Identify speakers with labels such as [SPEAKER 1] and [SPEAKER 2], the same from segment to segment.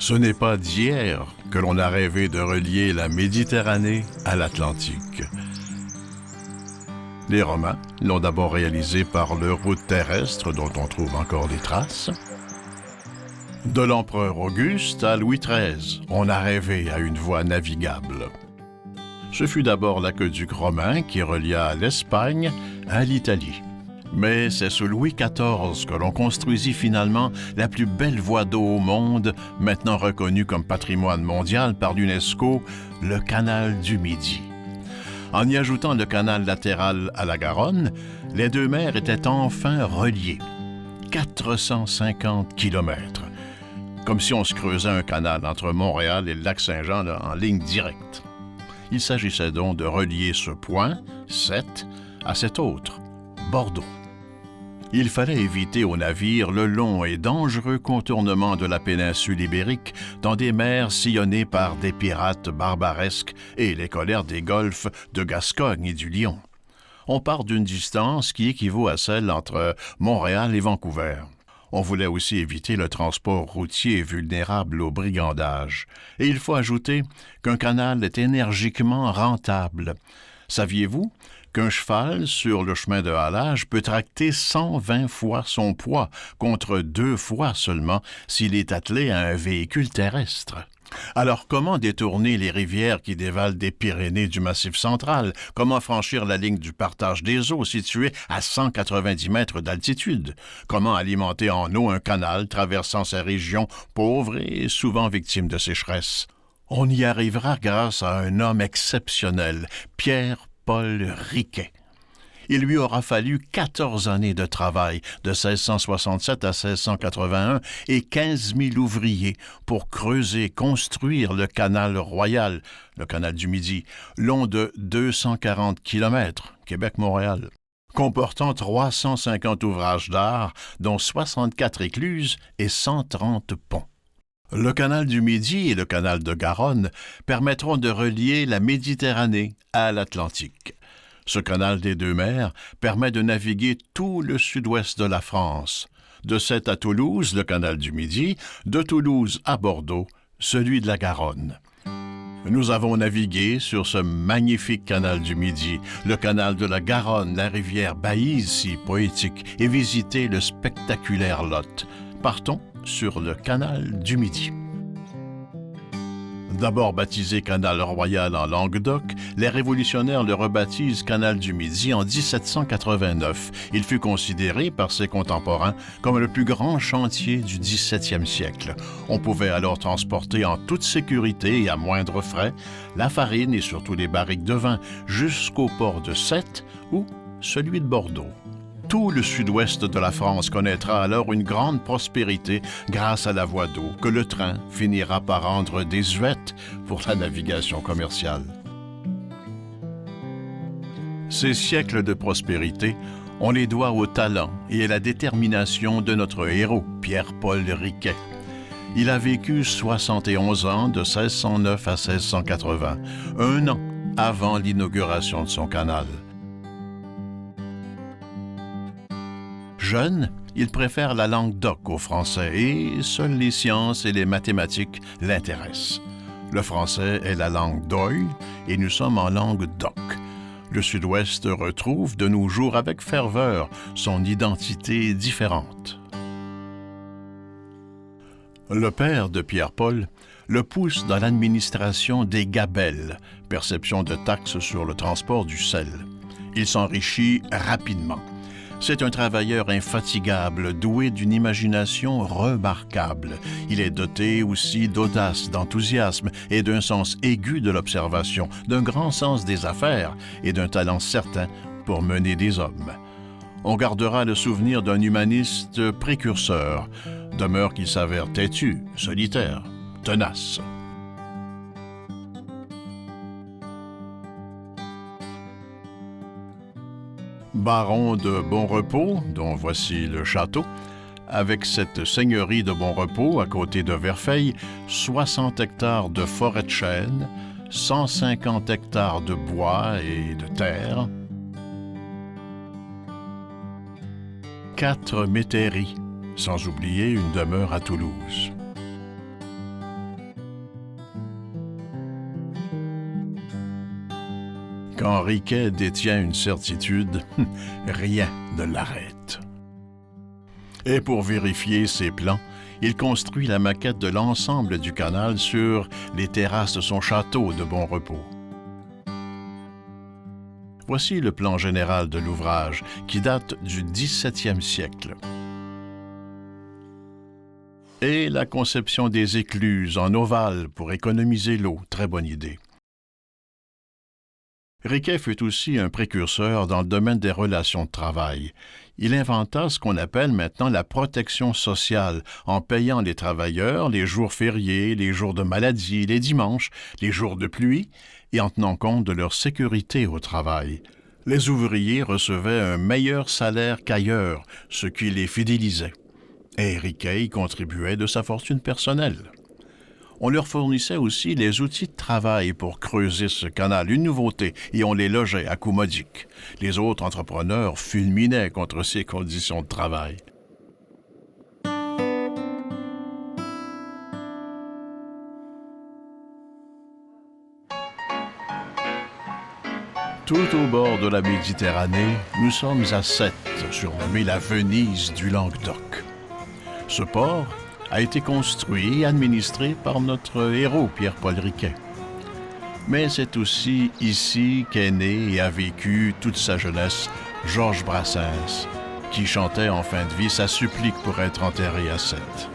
[SPEAKER 1] Ce n'est pas d'hier que l'on a rêvé de relier la Méditerranée à l'Atlantique. Les Romains l'ont d'abord réalisé par leur route terrestre dont on trouve encore des traces. De l'empereur Auguste à Louis XIII, on a rêvé à une voie navigable. Ce fut d'abord l'aqueduc romain qui relia l'Espagne à l'Italie. Mais c'est sous Louis XIV que l'on construisit finalement la plus belle voie d'eau au monde, maintenant reconnue comme patrimoine mondial par l'UNESCO, le canal du Midi. En y ajoutant le canal latéral à la Garonne, les deux mers étaient enfin reliées. 450 kilomètres. Comme si on se creusait un canal entre Montréal et le lac Saint-Jean en ligne directe. Il s'agissait donc de relier ce point, 7, à cet autre, Bordeaux. Il fallait éviter aux navires le long et dangereux contournement de la péninsule ibérique dans des mers sillonnées par des pirates barbaresques et les colères des golfes de Gascogne et du Lion. On part d'une distance qui équivaut à celle entre Montréal et Vancouver. On voulait aussi éviter le transport routier vulnérable au brigandage. Et il faut ajouter qu'un canal est énergiquement rentable. Saviez-vous qu'un cheval sur le chemin de halage peut tracter 120 fois son poids, contre 2 fois seulement s'il est attelé à un véhicule terrestre? Alors, comment détourner les rivières qui dévalent des Pyrénées du Massif central? Comment franchir la ligne du partage des eaux située à 190 mètres d'altitude? Comment alimenter en eau un canal traversant ces régions pauvres et souvent victimes de sécheresse? On y arrivera grâce à un homme exceptionnel, Pierre-Paul Riquet. Il lui aura fallu 14 années de travail, de 1667 à 1681, et 15 000 ouvriers pour creuser, construire le canal royal, le canal du Midi, long de 240 km, Québec-Montréal, comportant 350 ouvrages d'art, dont 64 écluses et 130 ponts. Le canal du Midi et le canal de Garonne permettront de relier la Méditerranée à l'Atlantique. Ce canal des deux mers permet de naviguer tout le sud-ouest de la France. De Sète à Toulouse, le canal du Midi, de Toulouse à Bordeaux, celui de la Garonne. Nous avons navigué sur ce magnifique canal du Midi, le canal de la Garonne, la rivière Baïse si poétique, et visité le spectaculaire Lot. Partons sur le canal du Midi. D'abord baptisé Canal Royal en Languedoc, les révolutionnaires le rebaptisent Canal du Midi en 1789. Il fut considéré par ses contemporains comme le plus grand chantier du XVIIe siècle. On pouvait alors transporter en toute sécurité et à moindre frais la farine et surtout les barriques de vin jusqu'au port de Sète ou celui de Bordeaux. Tout le sud-ouest de la France connaîtra alors une grande prospérité grâce à la voie d'eau que le train finira par rendre désuète pour la navigation commerciale. Ces siècles de prospérité, on les doit au talent et à la détermination de notre héros, Pierre-Paul Riquet. Il a vécu 71 ans de 1609 à 1680, un an avant l'inauguration de son canal. Jeune, il préfère la langue doc au français et seules les sciences et les mathématiques l'intéressent. Le français est la langue d'oïl et nous sommes en langue doc. Le Sud-Ouest retrouve de nos jours avec ferveur son identité différente. Le père de Pierre-Paul le pousse dans l'administration des gabelles, perception de taxes sur le transport du sel. Il s'enrichit rapidement. C'est un travailleur infatigable, doué d'une imagination remarquable. Il est doté aussi d'audace, d'enthousiasme et d'un sens aigu de l'observation, d'un grand sens des affaires et d'un talent certain pour mener des hommes. On gardera le souvenir d'un humaniste précurseur, demeure qu'il s'avère têtu, solitaire, tenace. Baron de Bonrepos, dont voici le château, avec cette seigneurie de Bonrepos à côté de Verfeil, 60 hectares de forêt de chêne, 150 hectares de bois et de terre, 4 métairies, sans oublier une demeure à Toulouse. Quand Riquet détient une certitude, rien ne l'arrête. Et pour vérifier ses plans, il construit la maquette de l'ensemble du canal sur les terrasses de son château de Bon Repos. Voici le plan général de l'ouvrage, qui date du XVIIe siècle. Et la conception des écluses en ovale pour économiser l'eau, très bonne idée. Riquet fut aussi un précurseur dans le domaine des relations de travail. Il inventa ce qu'on appelle maintenant la protection sociale, en payant les travailleurs les jours fériés, les jours de maladie, les dimanches, les jours de pluie, et en tenant compte de leur sécurité au travail. Les ouvriers recevaient un meilleur salaire qu'ailleurs, ce qui les fidélisait. Et Riquet y contribuait de sa fortune personnelle. On leur fournissait aussi les outils de travail pour creuser ce canal, une nouveauté, et on les logeait à coût modique. Les autres entrepreneurs fulminaient contre ces conditions de travail. Tout au bord de la Méditerranée, nous sommes à Sète, surnommée la Venise du Languedoc. Ce port a été construit et administré par notre héros Pierre-Paul Riquet. Mais c'est aussi ici qu'est né et a vécu toute sa jeunesse Georges Brassens, qui chantait en fin de vie sa supplique pour être enterré à Sète.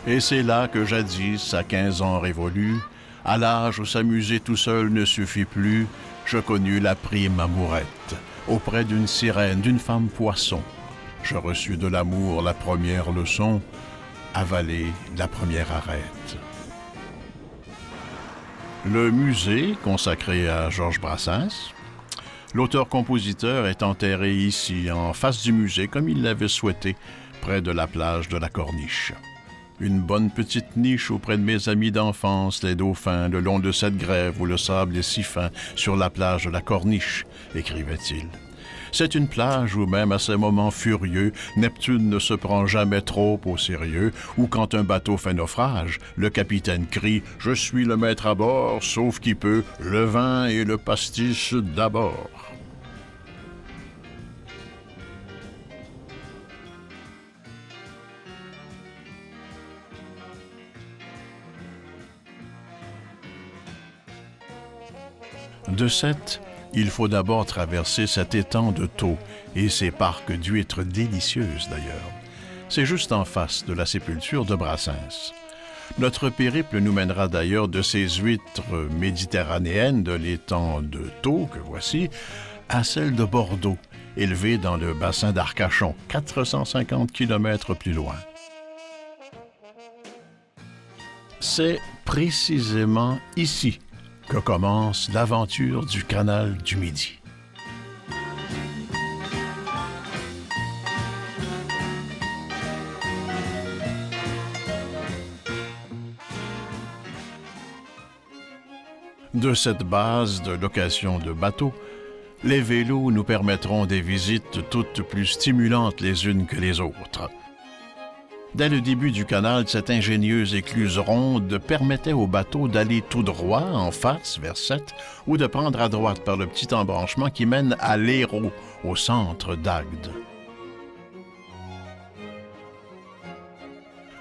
[SPEAKER 1] Et c'est là que jadis, à 15 ans révolus, à l'âge où s'amuser tout seul ne suffit plus, je connus la prime amourette, auprès d'une sirène, d'une femme poisson. Je reçus de l'amour la première leçon, avaler la première arête. Le musée consacré à Georges Brassens, l'auteur-compositeur est enterré ici, en face du musée, comme il l'avait souhaité, près de la plage de la Corniche. Une bonne petite niche auprès de mes amis d'enfance, les dauphins, le long de cette grève où le sable est si fin sur la plage de la Corniche, écrivait-il. C'est une plage où même à ces moments furieux, Neptune ne se prend jamais trop au sérieux, où quand un bateau fait naufrage, le capitaine crie « Je suis le maître à bord, sauf qui peut, le vin et le pastis d'abord ». De Sète, il faut d'abord traverser cet étang de thau et ses parcs d'huîtres délicieuses d'ailleurs. C'est juste en face de la sépulture de Brassens. Notre périple nous mènera d'ailleurs de ces huîtres méditerranéennes de l'étang de Thau que voici, à celles de Bordeaux, élevées dans le bassin d'Arcachon, 450 km plus loin. C'est précisément ici que commence l'aventure du canal du Midi. De cette base de location de bateaux, les vélos nous permettront des visites toutes plus stimulantes les unes que les autres. Dès le début du canal, cette ingénieuse écluse ronde permettait aux bateaux d'aller tout droit en face vers Sète ou de prendre à droite par le petit embranchement qui mène à l'Hérault, au centre d'Agde.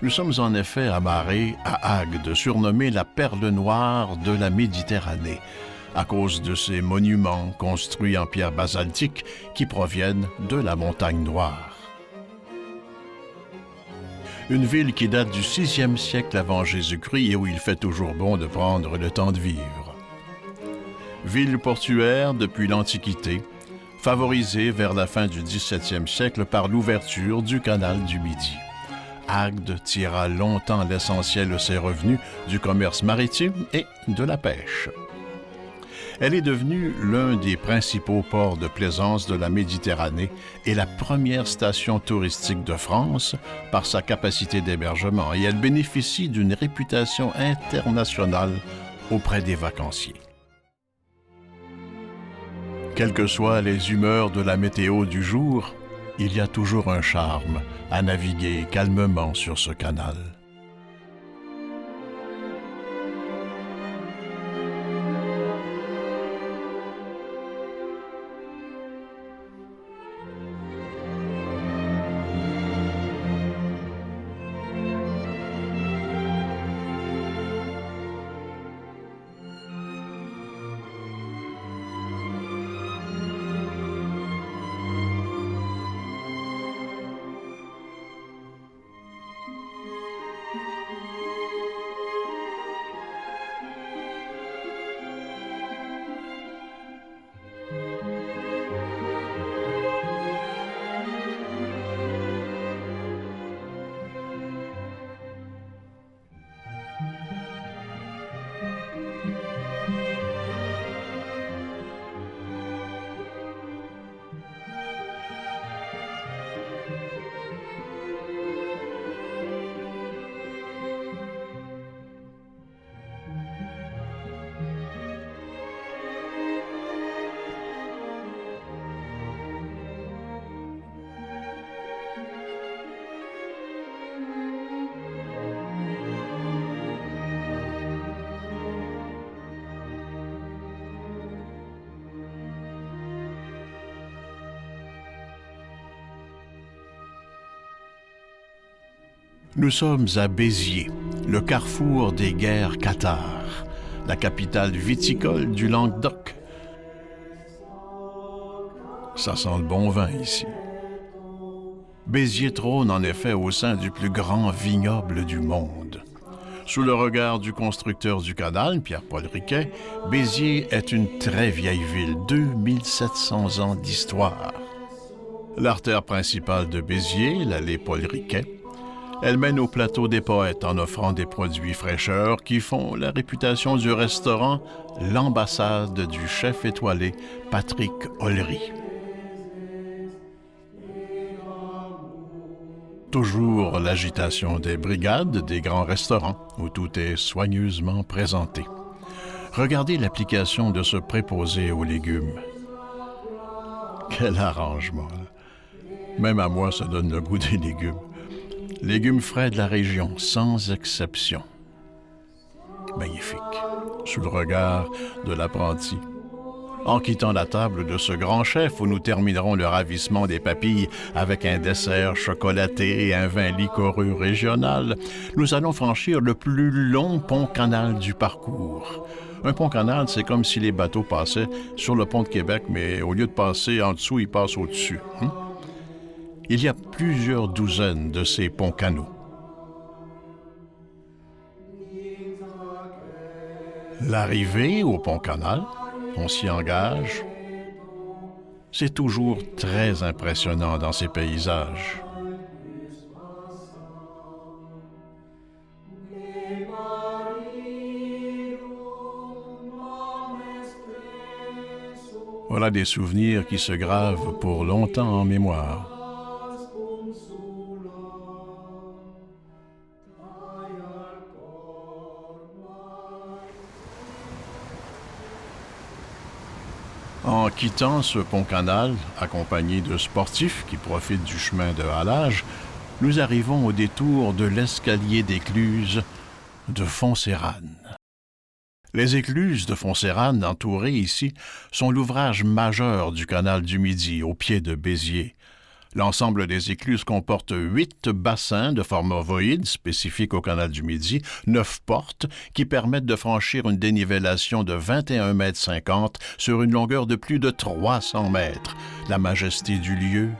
[SPEAKER 1] Nous sommes en effet amarrés à Agde, surnommée la perle noire de la Méditerranée, à cause de ces monuments construits en pierre basaltique qui proviennent de la Montagne Noire. Une ville qui date du VIe siècle avant Jésus-Christ et où il fait toujours bon de prendre le temps de vivre. Ville portuaire depuis l'Antiquité, favorisée vers la fin du XVIIe siècle par l'ouverture du canal du Midi. Agde tira longtemps l'essentiel de ses revenus du commerce maritime et de la pêche. Elle est devenue l'un des principaux ports de plaisance de la Méditerranée et la première station touristique de France par sa capacité d'hébergement, et elle bénéficie d'une réputation internationale auprès des vacanciers. Quelles que soient les humeurs de la météo du jour, il y a toujours un charme à naviguer calmement sur ce canal. Nous sommes à Béziers, le carrefour des guerres cathares, la capitale viticole du Languedoc. Ça sent le bon vin ici. Béziers trône en effet au sein du plus grand vignoble du monde. Sous le regard du constructeur du canal, Pierre-Paul Riquet, Béziers est une très vieille ville, 2700 ans d'histoire. L'artère principale de Béziers, l'allée Paul Riquet, elle mène au plateau des poètes en offrant des produits fraîcheurs qui font la réputation du restaurant L'Ambassade du chef étoilé Patrick Ollery. Toujours l'agitation des brigades des grands restaurants où tout est soigneusement présenté. Regardez l'application de ce préposé aux légumes. Quel arrangement! Même à moi, ça donne le goût des légumes. Légumes frais de la région, sans exception. Magnifique, sous le regard de l'apprenti. En quittant la table de ce grand chef où nous terminerons le ravissement des papilles avec un dessert chocolaté et un vin liquoreux régional, nous allons franchir le plus long pont-canal du parcours. Un pont-canal, c'est comme si les bateaux passaient sur le pont de Québec, mais au lieu de passer en dessous, ils passent au-dessus. Il y a plusieurs douzaines de ces ponts-canaux. L'arrivée au pont-canal, on s'y engage. C'est toujours très impressionnant dans ces paysages. Voilà des souvenirs qui se gravent pour longtemps en mémoire. En quittant ce pont-canal, accompagné de sportifs qui profitent du chemin de halage, nous arrivons au détour de l'escalier d'écluse de Foncérane. Les écluses de Foncérane, entourées ici, sont l'ouvrage majeur du canal du Midi, au pied de Béziers. L'ensemble des écluses comporte 8 bassins de forme ovoïde spécifiques au canal du Midi, 9 portes qui permettent de franchir une dénivellation de 21,50 mètres sur une longueur de plus de 300 mètres. La majesté du lieu,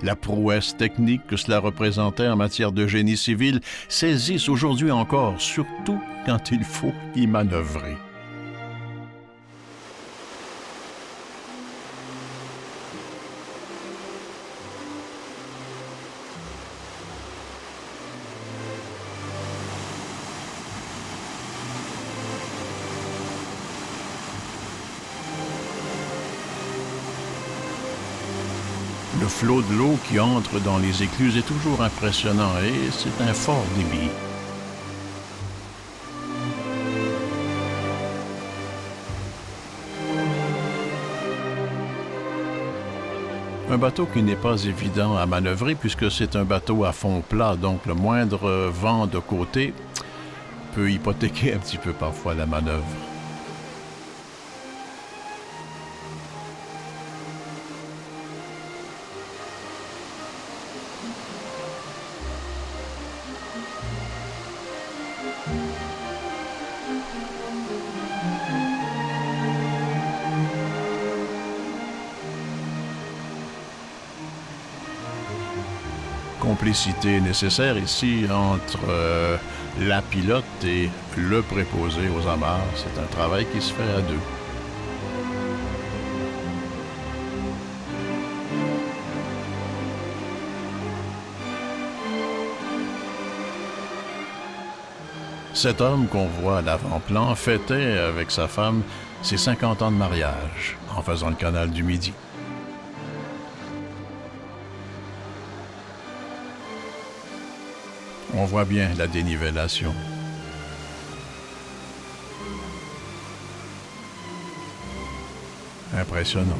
[SPEAKER 1] la prouesse technique que cela représentait en matière de génie civil saisissent aujourd'hui encore, surtout quand il faut y manœuvrer. Le flot de l'eau qui entre dans les écluses est toujours impressionnant et c'est un fort débit. Un bateau qui n'est pas évident à manœuvrer puisque c'est un bateau à fond plat, donc le moindre vent de côté peut hypothéquer un petit peu parfois la manœuvre. Complicité nécessaire ici entre la pilote et le préposé aux amarres. C'est un travail qui se fait à deux. Cet homme qu'on voit à l'avant-plan fêtait avec sa femme ses 50 ans de mariage en faisant le canal du Midi. On voit bien la dénivellation. Impressionnant.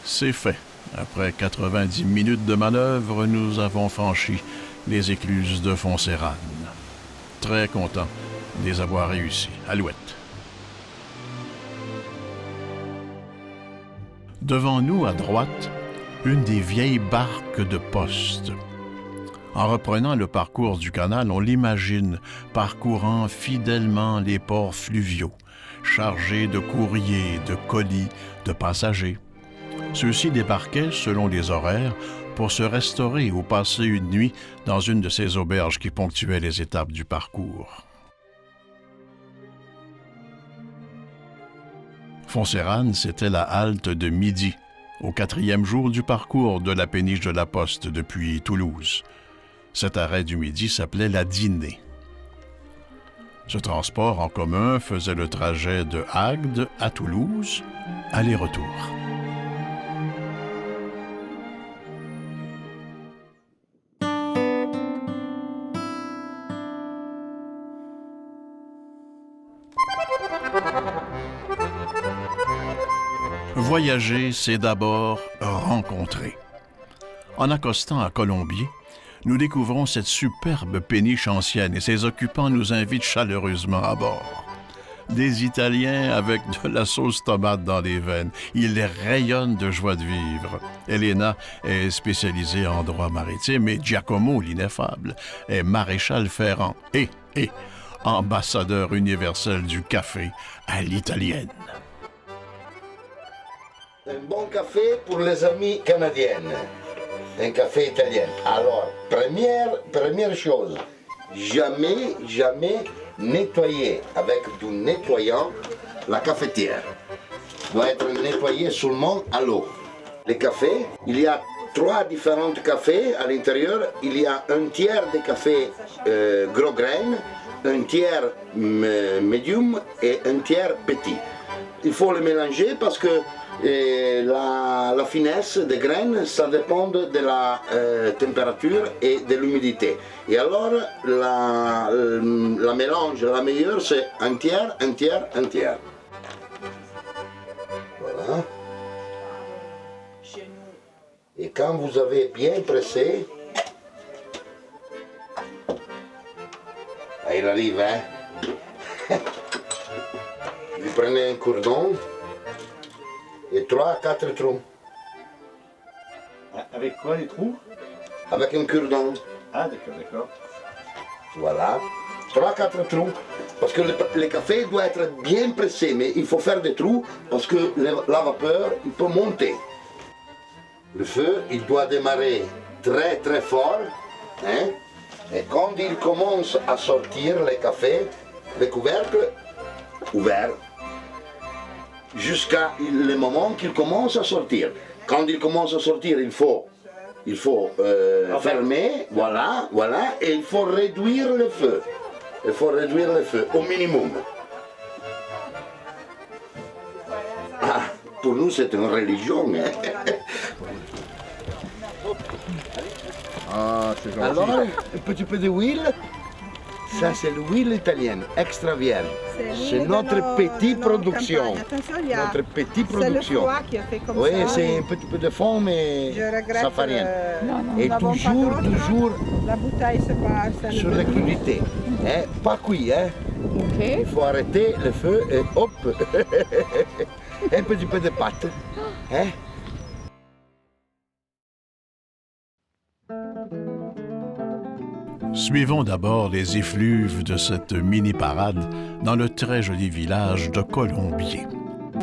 [SPEAKER 1] C'est fait. Après 90 minutes de manœuvre, nous avons franchi les écluses de Foncérane. Très content de les avoir réussis. Alouette. Devant nous, à droite, une des vieilles barques de poste. En reprenant le parcours du canal, on l'imagine parcourant fidèlement les ports fluviaux, chargés de courriers, de colis, de passagers. Ceux-ci débarquaient, selon les horaires, pour se restaurer ou passer une nuit dans une de ces auberges qui ponctuaient les étapes du parcours. Fonserrane, c'était la halte de midi, au 4e jour du parcours de la péniche de la Poste depuis Toulouse. Cet arrêt du midi s'appelait la dînée. Ce transport en commun faisait le trajet de Agde à Toulouse, aller-retour. Voyager, c'est d'abord rencontrer. En accostant à Colombier, nous découvrons cette superbe péniche ancienne et ses occupants nous invitent chaleureusement à bord. Des Italiens avec de la sauce tomate dans les veines. Ils rayonnent de joie de vivre. Elena est spécialisée en droit maritime et Giacomo, l'ineffable, est maréchal ferrant et ambassadeur universel du café à l'italienne.
[SPEAKER 2] Un bon café pour les amis canadiens. Un café italien. Alors, première chose, jamais nettoyer avec du nettoyant la cafetière. Doit être nettoyé seulement à l'eau. Les cafés, il y a 3 différents cafés à l'intérieur. Il y a un tiers de café gros graines, un tiers medium et un tiers petit. Il faut le mélanger parce que la finesse des graines, ça dépend de la température et de l'humidité. Et alors, la mélange, la meilleure, c'est un tiers. Voilà. Et quand vous avez bien pressé, il arrive, hein. Vous prenez un cordon et 3 à 4 trous.
[SPEAKER 3] Avec quoi les trous?
[SPEAKER 2] Avec un cure-dent.
[SPEAKER 3] Ah d'accord.
[SPEAKER 2] Voilà. 3 à 4 trous. Parce que le café doit être bien pressé, mais il faut faire des trous parce que la vapeur, il peut monter. Le feu, il doit démarrer très fort. Hein? Et quand il commence à sortir le café, le couvercle ouvert, jusqu'à le moment qu'il commence à sortir. Quand il commence à sortir, il faut fermer, voilà, et il faut réduire le feu. Il faut réduire le feu au minimum. Ah, pour nous, c'est une religion. Hein?
[SPEAKER 1] Ah, c'est gentil.
[SPEAKER 2] Alors, un petit peu d'huile. Ça, c'est l'huile italienne, extra vierge. C'est notre petite production. Notre petite production.
[SPEAKER 4] C'est le foie qui a fait comme
[SPEAKER 2] oui,
[SPEAKER 4] ça.
[SPEAKER 2] c'est un petit peu de fond, mais ça fait rien. Et toujours
[SPEAKER 4] la bouteille se passe.
[SPEAKER 2] sur la crudité. Hein? Pas cuit, hein?
[SPEAKER 4] Ok.
[SPEAKER 2] Il faut arrêter le feu et hop. Un petit peu de pâte. Hein?
[SPEAKER 1] Suivons d'abord les effluves de cette mini-parade dans le très joli village de Colombier.